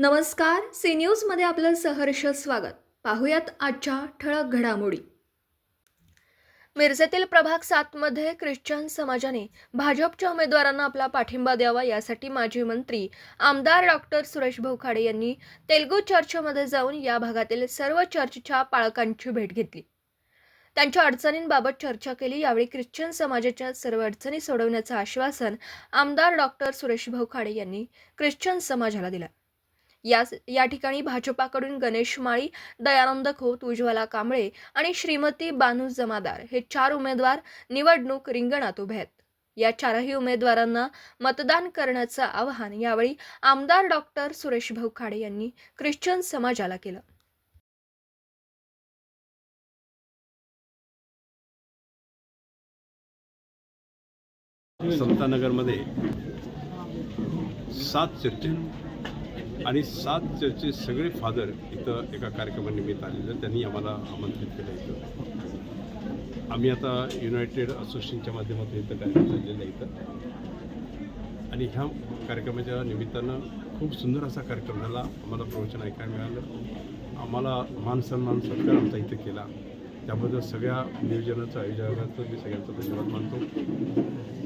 नमस्कार, सी न्यूजमध्ये आपलं सहर्ष स्वागत. पाहुयात आजच्या ठळक घडामोडी. मिरजेतील प्रभाग 7 मध्ये ख्रिश्चन समाजाने भाजपच्या उमेदवारांना आपला पाठिंबा द्यावा यासाठी माजी मंत्री आमदार डॉक्टर सुरेश भाऊ खाडे यांनी तेलुगू चर्चमध्ये जाऊन या भागातील सर्व चर्चच्या पालकांची भेट घेतली. त्यांच्या अडचणींबाबत चर्चा केली. यावेळी ख्रिश्चन समाजाच्या सर्व अडचणी सोडवण्याचं आश्वासन आमदार डॉक्टर सुरेश भाऊ खाडे यांनी ख्रिश्चन समाजाला दिलं. या ठिकाणी भाजपाकडून गणेश माळी, दयानंद खोत, उज्ज्वला कांबळे आणि श्रीमती बानू जमादार हे 4 उमेदवार निवडणूक रिंगणात उभे आहेत. या 4ही उमेदवारांना मतदान करण्याचं आवाहन यावेळी आमदार डॉक्टर सुरेश भाऊ खाडे यांनी ख्रिश्चन समाजाला केलं. समतानगरमध्ये 7 चर्च आणि 7 चर्चचे सगळे फादर इथं एका कार्यक्रमानिमित्त आलेले. त्यांनी आम्हाला आमंत्रित केलं इथं. आम्ही आता युनायटेड असोसिएशनच्या माध्यमातून इथं कार्यक्रम चाललेला इथं आणि ह्या कार्यक्रमाच्या निमित्तानं खूप सुंदर असा कार्यक्रम झाला. आम्हाला प्रवचन ऐकायला मिळालं. आम्हाला मान सन्मान सत्कार आमचा इथं केला. त्याबद्दल सगळ्या नियोजनाचं आयोजकांचं मी सगळ्यांचा धन्यवाद मानतो.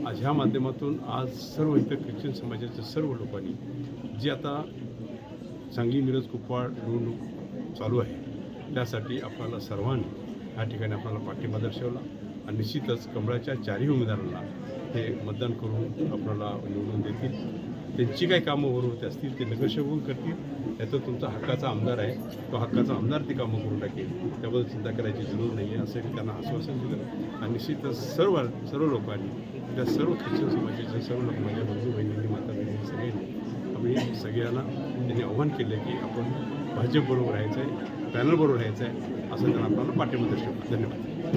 आज ह्या माध्यमातून आज सर्व इथं ख्रिश्चन समाजाच्या सर्व लोकांनी जी आता सांगली मिरज कुपवाड निवडणूक चालू आहे त्यासाठी आपल्याला सर्वांनी या ठिकाणी आपल्याला पाठिंबा दर्शवला आणि निश्चितच कमळाच्या 4ही उमेदवारांना ते मतदान करून आपल्याला निवडून देतील. त्यांची काही कामं बरोबर होते असतील ते नगरसेवक करतील. याचा तुमचा हक्काचा आमदार आहे, तो हक्काचा आमदार ती कामं करून टाकेल. त्याबद्दल चिंता करायची जरूर नाही आहे असं मी त्यांना आश्वासन दिलं. आणि निश्चितच सर्व लोकांनी त्या सर्व ख्रिश्चन समाजाच्या सर्व लोक माझ्या बंधू बहिणींनी माता बहिणी सगळ्यांनी आम्ही सगळ्यांना त्यांनी आव्हान केलं की आपण भाजपबरोबर राहायचं आहे, पॅनलबरोबर राहायचं आहे असं त्यांना आपल्याला पाठिंबा दर्शवला. धन्यवाद.